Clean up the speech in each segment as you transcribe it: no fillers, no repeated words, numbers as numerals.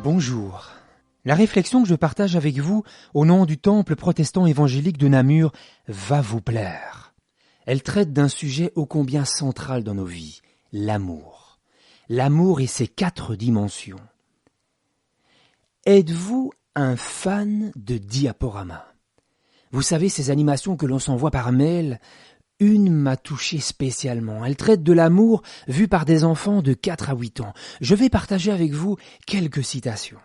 Bonjour. La réflexion que je partage avec vous au nom du Temple protestant évangélique de Namur va vous plaire. Elle traite d'un sujet ô combien central dans nos vies, l'amour. L'amour et ses 4 dimensions. Êtes-vous un fan de Diaporama ? Vous savez, ces animations que l'on s'envoie par mail, une m'a touché spécialement. Elle traite de l'amour vu par des enfants de 4 à 8 ans. Je vais partager avec vous quelques citations.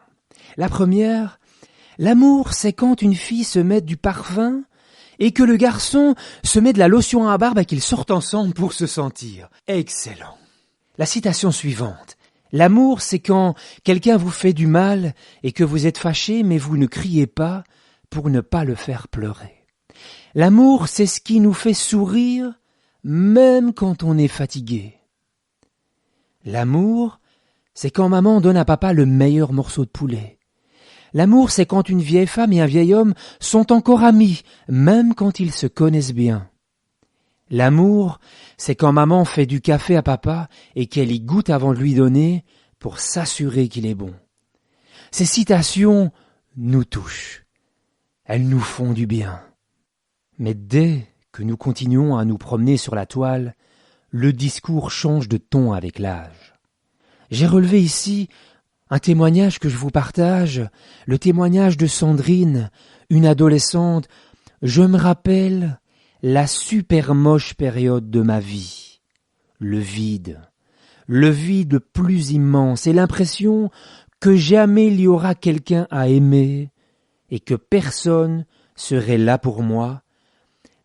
La première, l'amour c'est quand une fille se met du parfum et que le garçon se met de la lotion à barbe et qu'ils sortent ensemble pour se sentir. Excellent. La citation suivante. L'amour c'est quand quelqu'un vous fait du mal et que vous êtes fâché mais vous ne criez pas pour ne pas le faire pleurer. L'amour, c'est ce qui nous fait sourire même quand on est fatigué. L'amour, c'est quand maman donne à papa le meilleur morceau de poulet. L'amour, c'est quand une vieille femme et un vieil homme sont encore amis, même quand ils se connaissent bien. L'amour, c'est quand maman fait du café à papa et qu'elle y goûte avant de lui donner pour s'assurer qu'il est bon. Ces citations nous touchent. Elles nous font du bien. Mais dès que nous continuons à nous promener sur la toile, le discours change de ton avec l'âge. J'ai relevé ici un témoignage que je vous partage, le témoignage de Sandrine, une adolescente. Je me rappelle la super moche période de ma vie. Le vide plus immense et l'impression que jamais il y aura quelqu'un à aimer et que personne serait là pour moi.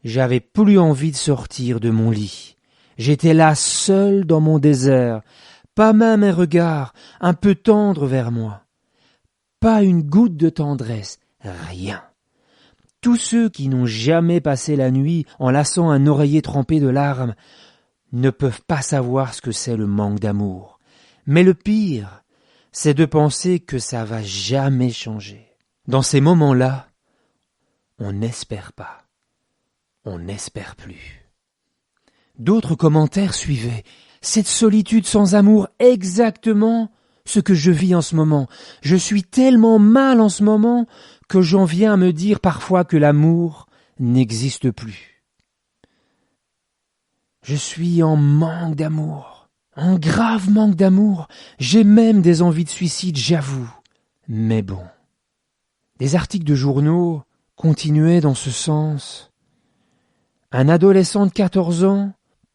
J'avais plus envie de sortir de mon lit. J'étais là seul dans mon désert, pas même un regard un peu tendre vers moi. Pas une goutte de tendresse, rien. Tous ceux qui n'ont jamais passé la nuit en laissant un oreiller trempé de larmes ne peuvent pas savoir ce que c'est le manque d'amour. Mais le pire, c'est de penser que ça va jamais changer. Dans ces moments-là, on n'espère pas. On n'espère plus. D'autres commentaires suivaient. Cette solitude sans amour, exactement ce que je vis en ce moment. Je suis tellement mal en ce moment que j'en viens à me dire parfois que l'amour n'existe plus. Je suis en manque d'amour, en grave manque d'amour. J'ai même des envies de suicide, j'avoue. Mais bon. Des articles de journaux continuaient dans ce sens. Un adolescent de 14 ans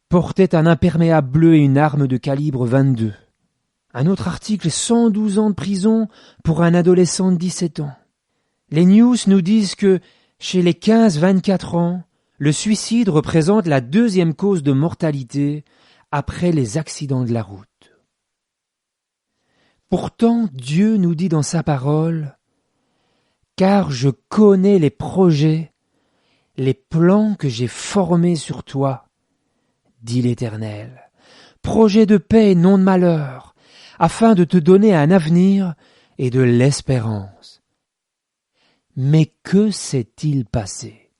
portait un imperméable bleu et une arme de calibre 22. Un autre article, 112 ans de prison pour un adolescent de 17 ans. Les news nous disent que chez les 15-24 ans, le suicide représente la 2e cause de mortalité après les accidents de la route. Pourtant, Dieu nous dit dans sa parole « Car je connais les projets les plans que j'ai formés sur toi, dit l'Éternel, projets de paix et non de malheur, afin de te donner un avenir et de l'espérance. » Mais que s'est-il passé ?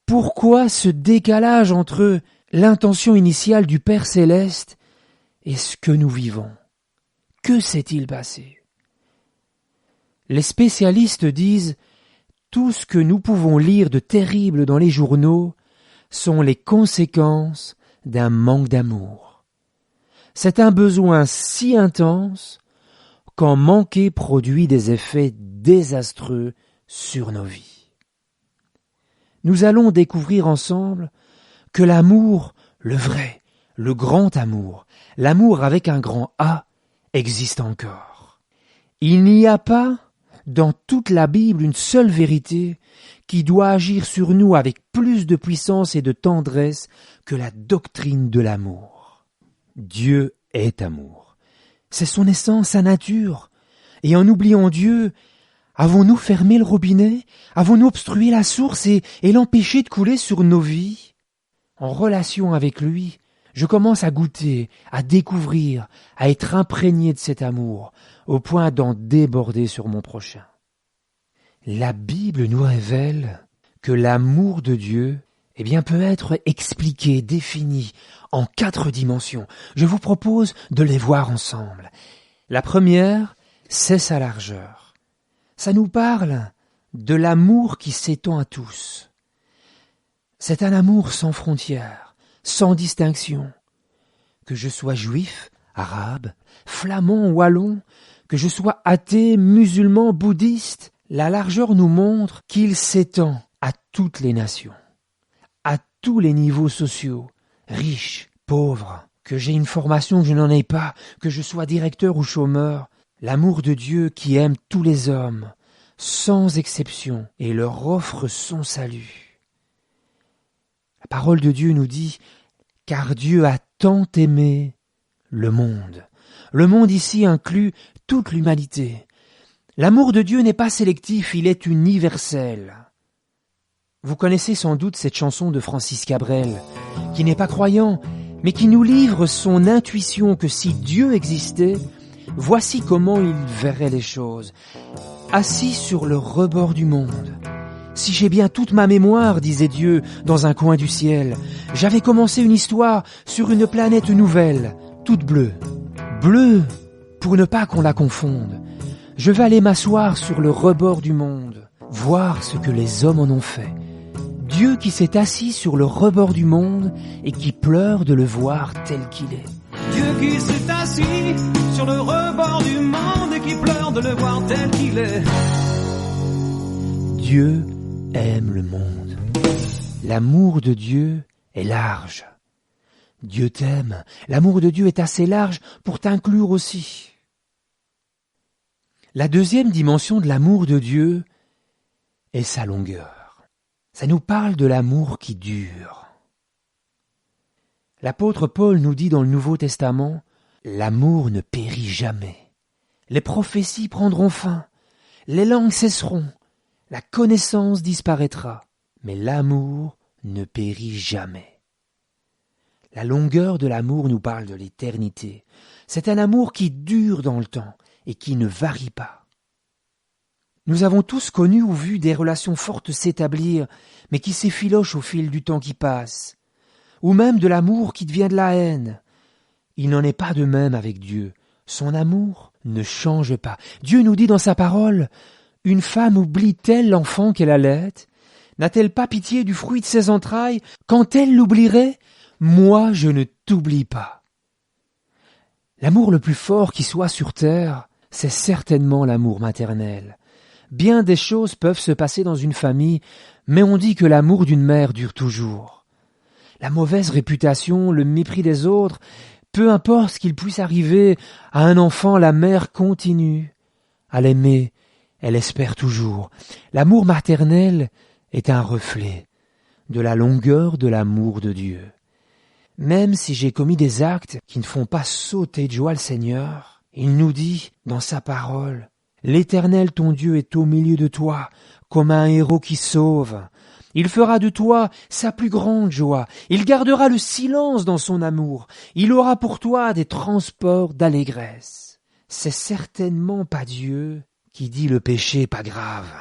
Pourquoi ce décalage entre l'intention initiale du Père Céleste et ce que nous vivons ? Que s'est-il passé ? Les spécialistes disent tout ce que nous pouvons lire de terrible dans les journaux sont les conséquences d'un manque d'amour. C'est un besoin si intense qu'en manquer produit des effets désastreux sur nos vies. Nous allons découvrir ensemble que l'amour, le vrai, le grand amour, l'amour avec un grand A, existe encore. Il n'y a pas dans toute la Bible une seule vérité qui doit agir sur nous avec plus de puissance et de tendresse que la doctrine de l'amour. Dieu est amour. C'est son essence, sa nature. Et en oubliant Dieu, avons-nous fermé le robinet ? Avons-nous obstrué la source et l'empêché de couler sur nos vies ? En relation avec lui, je commence à goûter, à découvrir, à être imprégné de cet amour, au point d'en déborder sur mon prochain. La Bible nous révèle que l'amour de Dieu peut être expliqué, défini en 4 dimensions. Je vous propose de les voir ensemble. La première, c'est sa largeur. Ça nous parle de l'amour qui s'étend à tous. C'est un amour sans frontières, sans distinction. Que je sois juif, arabe, flamand, wallon, que je sois athée, musulman, bouddhiste, la largeur nous montre qu'il s'étend à toutes les nations, à tous les niveaux sociaux, riches, pauvres, que j'ai une formation que je n'en ai pas, que je sois directeur ou chômeur, l'amour de Dieu qui aime tous les hommes, sans exception, et leur offre son salut. La parole de Dieu nous dit « Car Dieu a tant aimé le monde ». Le monde ici inclut toute l'humanité. L'amour de Dieu n'est pas sélectif, il est universel. Vous connaissez sans doute cette chanson de Francis Cabrel, qui n'est pas croyant, mais qui nous livre son intuition que si Dieu existait, voici comment il verrait les choses. Assis sur le rebord du monde. Si j'ai bien toute ma mémoire, disait Dieu dans un coin du ciel, j'avais commencé une histoire sur une planète nouvelle, toute bleue. Bleue, pour ne pas qu'on la confonde. Je vais aller m'asseoir sur le rebord du monde, voir ce que les hommes en ont fait. Dieu qui s'est assis sur le rebord du monde et qui pleure de le voir tel qu'il est. Dieu qui s'est assis sur le rebord du monde et qui pleure de le voir tel qu'il est. Dieu aime le monde. L'amour de Dieu est large. Dieu t'aime. L'amour de Dieu est assez large pour t'inclure aussi. La deuxième dimension de l'amour de Dieu est sa longueur. Ça nous parle de l'amour qui dure. L'apôtre Paul nous dit dans le Nouveau Testament, « L'amour ne périt jamais. Les prophéties prendront fin, les langues cesseront, la connaissance disparaîtra, mais l'amour ne périt jamais. » La longueur de l'amour nous parle de l'éternité. C'est un amour qui dure dans le temps et qui ne varie pas. Nous avons tous connu ou vu des relations fortes s'établir, mais qui s'effilochent au fil du temps qui passe, ou même de l'amour qui devient de la haine. Il n'en est pas de même avec Dieu. Son amour ne change pas. Dieu nous dit dans sa parole, « Une femme oublie-t-elle l'enfant qu'elle allait? N'a-t-elle pas pitié du fruit de ses entrailles? Quand elle l'oublierait, moi je ne t'oublie pas. » L'amour le plus fort qui soit sur terre, c'est certainement l'amour maternel. Bien des choses peuvent se passer dans une famille, mais on dit que l'amour d'une mère dure toujours. La mauvaise réputation, le mépris des autres, peu importe ce qu'il puisse arriver à un enfant, la mère continue à l'aimer, elle espère toujours. L'amour maternel est un reflet de la longueur de l'amour de Dieu. Même si j'ai commis des actes qui ne font pas sauter de joie le Seigneur, il nous dit dans sa parole, « L'Éternel ton Dieu est au milieu de toi, comme un héros qui sauve. Il fera de toi sa plus grande joie. Il gardera le silence dans son amour. Il aura pour toi des transports d'allégresse. » C'est certainement pas Dieu qui dit le péché pas grave.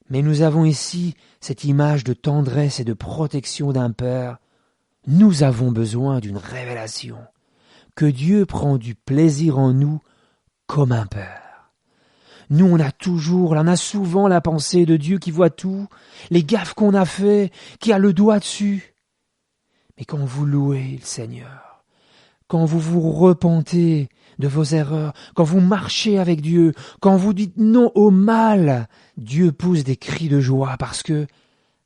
Mais nous avons ici cette image de tendresse et de protection d'un Père. Nous avons besoin d'une révélation, que Dieu prend du plaisir en nous comme un Père. Nous, on a souvent la pensée de Dieu qui voit tout, les gaffes qu'on a fait, qui a le doigt dessus. Mais quand vous louez le Seigneur, quand vous vous repentez de vos erreurs, quand vous marchez avec Dieu, quand vous dites non au mal, Dieu pousse des cris de joie parce que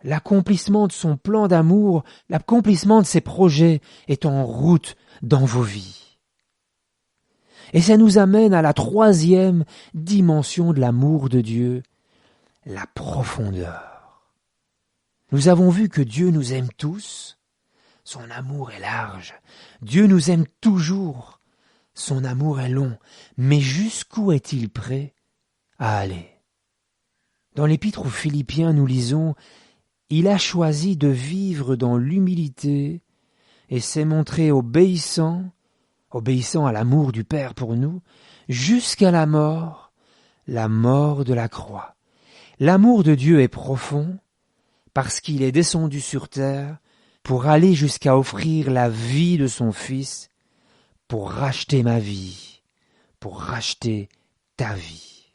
l'accomplissement de son plan d'amour, l'accomplissement de ses projets est en route dans vos vies. Et ça nous amène à la troisième dimension de l'amour de Dieu, la profondeur. Nous avons vu que Dieu nous aime tous, son amour est large. Dieu nous aime toujours, son amour est long. Mais jusqu'où est-il prêt à aller? Dans l'épître aux Philippiens, nous lisons « Il a choisi de vivre dans l'humilité et s'est montré obéissant à l'amour du Père pour nous, jusqu'à la mort de la croix. » L'amour de Dieu est profond parce qu'il est descendu sur terre pour aller jusqu'à offrir la vie de son Fils, pour racheter ma vie, pour racheter ta vie.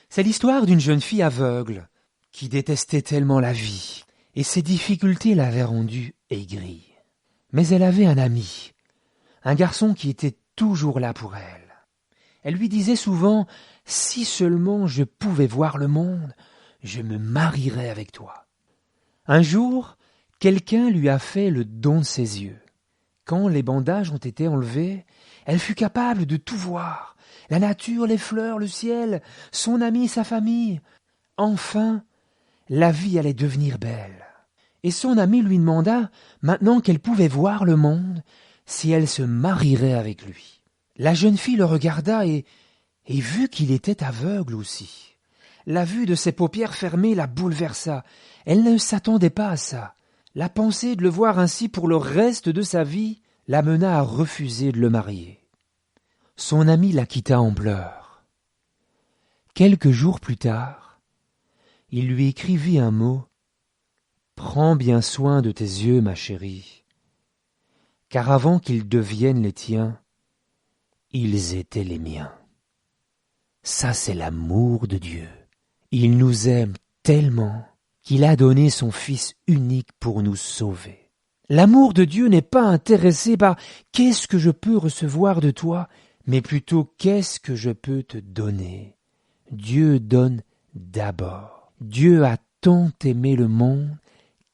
C'est l'histoire d'une jeune fille aveugle qui détestait tellement la vie et ses difficultés l'avaient rendue aigrie. Mais elle avait un ami, un garçon qui était toujours là pour elle. Elle lui disait souvent « Si seulement je pouvais voir le monde, je me marierais avec toi. » Un jour, quelqu'un lui a fait le don de ses yeux. Quand les bandages ont été enlevés, elle fut capable de tout voir. La nature, les fleurs, le ciel, son ami, sa famille. Enfin, la vie allait devenir belle. Et son ami lui demanda, maintenant qu'elle pouvait voir le monde, si elle se marierait avec lui. La jeune fille le regarda et vut qu'il était aveugle aussi. La vue de ses paupières fermées la bouleversa. Elle ne s'attendait pas à ça. La pensée de le voir ainsi pour le reste de sa vie l'amena à refuser de le marier. Son ami la quitta en pleurs. Quelques jours plus tard, il lui écrivit un mot. « Prends bien soin de tes yeux, ma chérie, car avant qu'ils deviennent les tiens, ils étaient les miens. » Ça, c'est l'amour de Dieu. Il nous aime tellement qu'il a donné son Fils unique pour nous sauver. L'amour de Dieu n'est pas intéressé par « qu'est-ce que je peux recevoir de toi ?» mais plutôt « qu'est-ce que je peux te donner ?» Dieu donne d'abord. Dieu a tant aimé le monde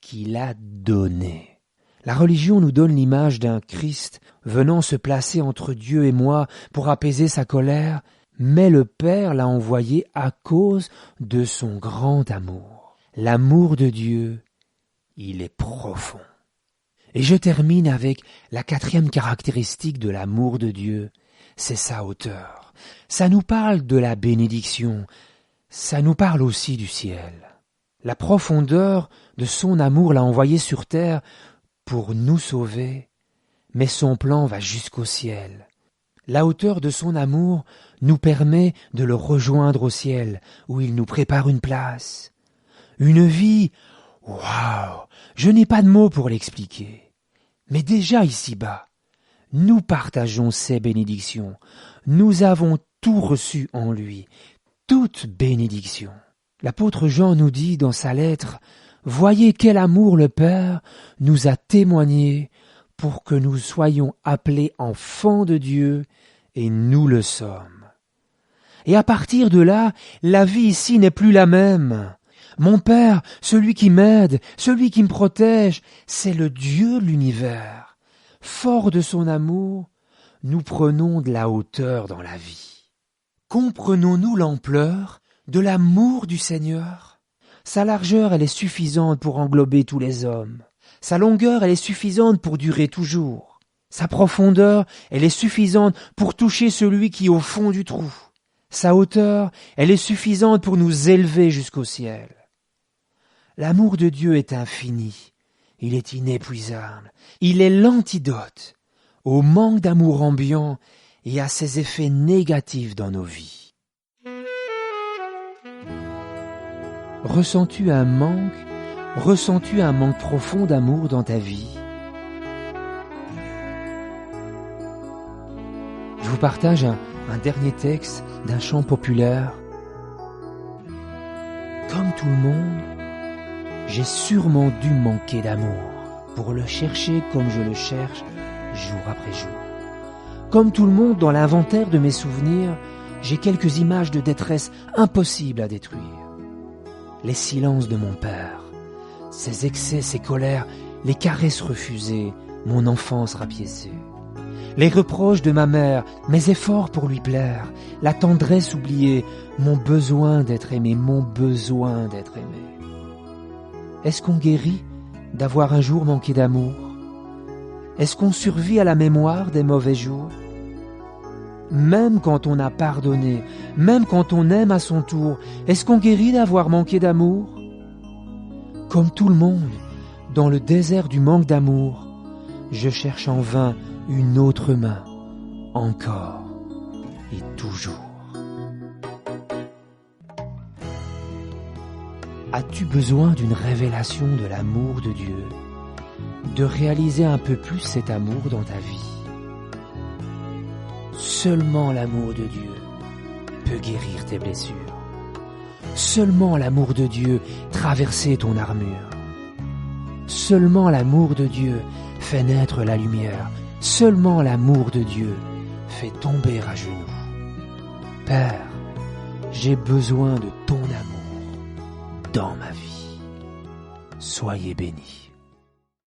qu'il a donné. La religion nous donne l'image d'un Christ venant se placer entre Dieu et moi pour apaiser sa colère, mais le Père l'a envoyé à cause de son grand amour. L'amour de Dieu, il est profond. Et je termine avec la 4e caractéristique de l'amour de Dieu, c'est sa hauteur. Ça nous parle de la bénédiction, ça nous parle aussi du ciel. La profondeur de son amour l'a envoyé sur terre pour nous sauver, mais son plan va jusqu'au ciel. La hauteur de son amour nous permet de le rejoindre au ciel, où il nous prépare une place. Une vie, waouh, je n'ai pas de mots pour l'expliquer. Mais déjà ici-bas, nous partageons ses bénédictions. Nous avons tout reçu en lui, toute bénédiction. L'apôtre Jean nous dit dans sa lettre « Voyez quel amour le Père nous a témoigné pour que nous soyons appelés enfants de Dieu, et nous le sommes. » Et à partir de là, la vie ici n'est plus la même. Mon Père, celui qui m'aide, celui qui me protège, c'est le Dieu de l'univers. Fort de son amour, nous prenons de la hauteur dans la vie. Comprenons-nous l'ampleur de l'amour du Seigneur? Sa largeur, elle est suffisante pour englober tous les hommes. Sa longueur, elle est suffisante pour durer toujours. Sa profondeur, elle est suffisante pour toucher celui qui est au fond du trou. Sa hauteur, elle est suffisante pour nous élever jusqu'au ciel. L'amour de Dieu est infini, il est inépuisable, il est l'antidote au manque d'amour ambiant et à ses effets négatifs dans nos vies. Ressens-tu un manque profond d'amour dans ta vie? Je vous partage un dernier texte d'un chant populaire. Comme tout le monde, j'ai sûrement dû manquer d'amour pour le chercher comme je le cherche jour après jour. Comme tout le monde, dans l'inventaire de mes souvenirs, j'ai quelques images de détresse impossibles à détruire. Les silences de mon père, ses excès, ses colères, les caresses refusées, mon enfance rapiécée. Les reproches de ma mère, mes efforts pour lui plaire, la tendresse oubliée, mon besoin d'être aimé. Est-ce qu'on guérit d'avoir un jour manqué d'amour? Est-ce qu'on survit à la mémoire des mauvais jours? Même quand on a pardonné, même quand on aime à son tour, est-ce qu'on guérit d'avoir manqué d'amour? Comme tout le monde, dans le désert du manque d'amour, je cherche en vain une autre main, encore et toujours. As-tu besoin d'une révélation de l'amour de Dieu, de réaliser un peu plus cet amour dans ta vie? Seulement l'amour de Dieu peut guérir tes blessures. Seulement l'amour de Dieu traverser ton armure. Seulement l'amour de Dieu fait naître la lumière. Seulement l'amour de Dieu fait tomber à genoux. Père, j'ai besoin de ton amour dans ma vie. Soyez bénis.